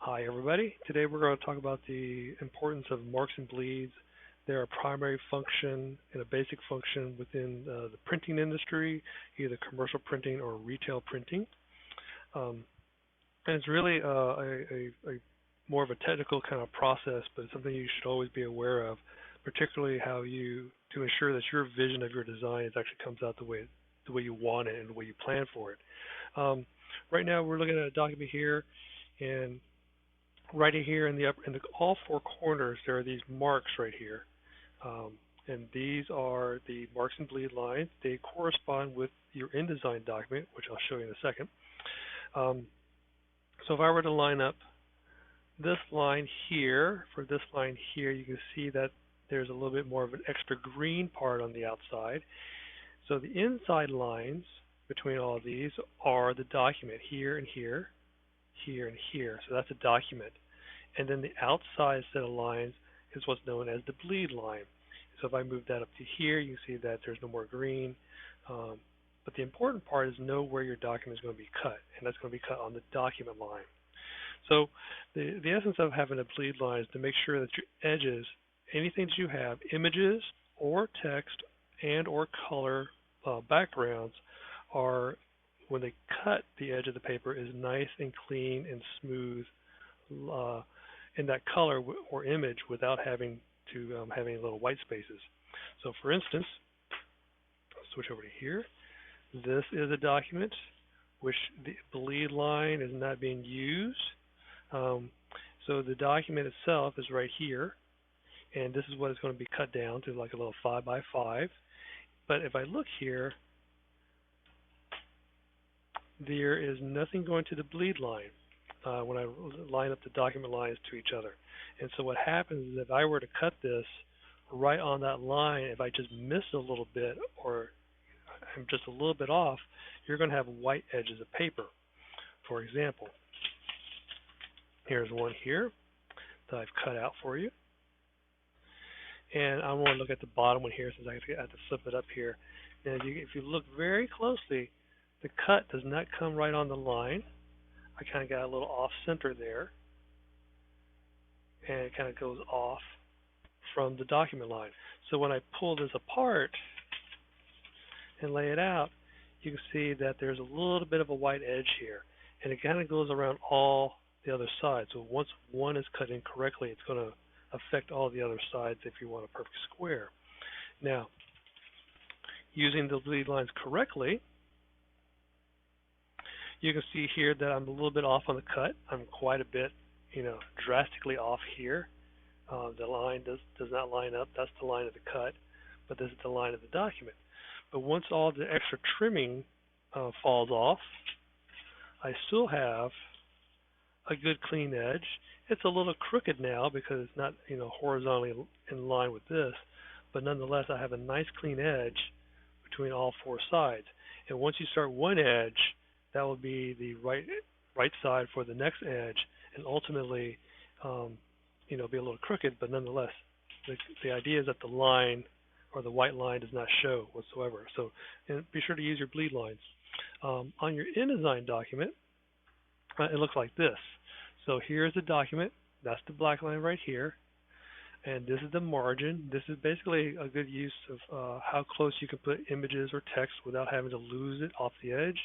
Hi everybody. Today we're going to talk about the importance of marks and bleeds. They're a primary function and a basic function within the printing industry, either commercial printing or retail printing. Um, and it's really a more of a technical kind of process, but it's something you should always be aware of, particularly how you to ensure that your vision of your design actually comes out the way you want it and the way you plan for it. Um, right now we're looking at a document here, and right here in the all four corners there are these marks right here, um, and these are the marks and bleed lines. They correspond with your InDesign document, which I'll show you in a second. Um, so if I were to line up this line here for this line here, you can see that there's a little bit more of an extra green part on the outside. So the inside lines between all of these are the document here and here, here and here. So that's a document. And then the outside set of lines is what's known as the bleed line. So if I move that up to here, you can see that there's no more green. But the important part is know where your document is going to be cut, and that's going to be cut on the document line. So the essence of having a bleed line is to make sure that your edges, anything that you have, images or text and or color backgrounds, are, when they cut the edge of the paper, is nice and clean and smooth in that color or image without having to have any little white spaces. So for instance, I'll switch over to here. This is a document which the bleed line is not being used. So the document itself is right here, and this is what it's going to be cut down to, like a little 5 by 5. But if I look here, there is nothing going to the bleed line when I line up the document lines to each other. And so what happens is if I were to cut this right on that line, if I just miss a little bit or I'm just a little bit off, you're going to have white edges of paper. For example, here's one here that I've cut out for you. And I want to look at the bottom one here since I have to flip it up here. And if you look very closely, the cut does not come right on the line. I kind of got a little off center there, and it kind of goes off from the document line. So when I pull this apart and lay it out, you can see that there's a little bit of a white edge here, and it kind of goes around all the other sides. So once one is cut in correctly, it's going to affect all the other sides if you want a perfect square. Now, using the bleed lines correctly, you can see here that I'm a little bit off on the cut. I'm quite a bit, drastically off here. The line does not line up. That's the line of the cut, but this is the line of the document. But once all the extra trimming falls off, I still have a good clean edge. It's a little crooked now because it's not, horizontally in line with this, but nonetheless I have a nice clean edge between all four sides. And once you start one edge, that will be the right side for the next edge, and ultimately, be a little crooked, but nonetheless, the idea is that the line or the white line does not show whatsoever. So, and be sure to use your bleed lines. On your InDesign document, it looks like this. So here's the document. That's the black line right here, and this is the margin. This is basically a good use of how close you can put images or text without having to lose it off the edge.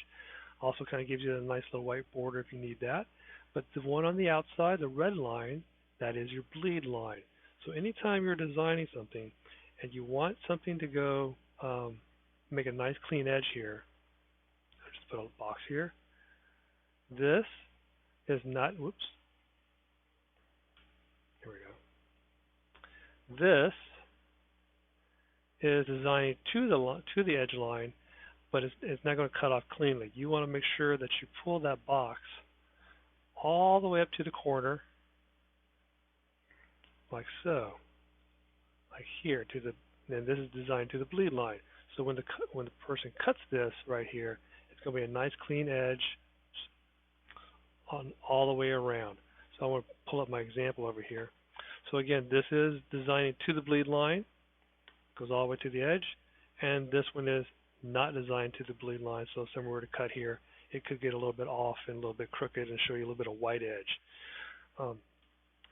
Also kind of gives you a nice little white border if you need that. But the one on the outside, the red line, that is your bleed line. So anytime you're designing something and you want something to go make a nice clean edge here, I'll just put a box here. This is not, whoops, here we go. This is designing to the edge line, but it's not going to cut off cleanly. You want to make sure that you pull that box all the way up to the corner, like so, like here, and this is designed to the bleed line. So when the person cuts this right here, it's going to be a nice clean edge on all the way around. So I want to pull up my example over here. So again, this is designing to the bleed line, goes all the way to the edge, and this one is not designed to the bleed line. So if someone were to cut here, it could get a little bit off and a little bit crooked and show you a little bit of white edge.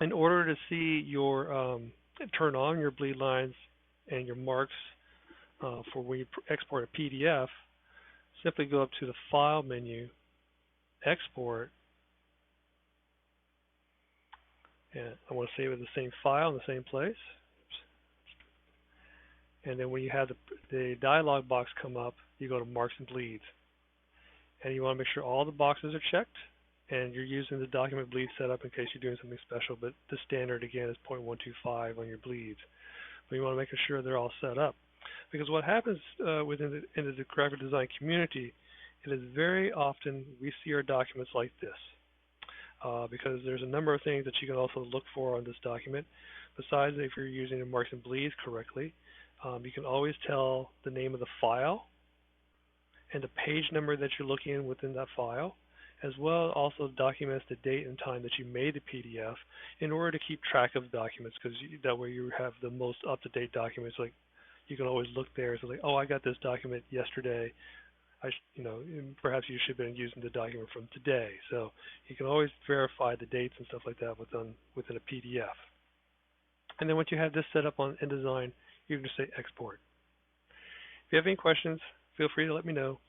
In order to see your turn on your bleed lines and your marks for when you export a PDF, simply go up to the File menu, Export, and I want to save it in the same file in the same place. And then when you have the dialog box come up, you go to Marks and Bleeds. And you want to make sure all the boxes are checked, and you're using the document bleed setup in case you're doing something special, but the standard again is 0.125 on your bleeds. But you want to make sure they're all set up. Because what happens in the graphic design community, it is very often we see our documents like this. Because there's a number of things that you can also look for on this document. Besides, if you're using the marks and bleeds correctly, you can always tell the name of the file and the page number that you're looking in within that file, as well also documents the date and time that you made the PDF in order to keep track of documents, because that way you have the most up-to-date documents. Like you can always look there and say, like, oh, I got this document yesterday. Perhaps you should have been using the document from today. So you can always verify the dates and stuff like that within a PDF. And then once you have this set up on InDesign, you can just say export. If you have any questions, feel free to let me know.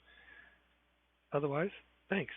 Otherwise, thanks.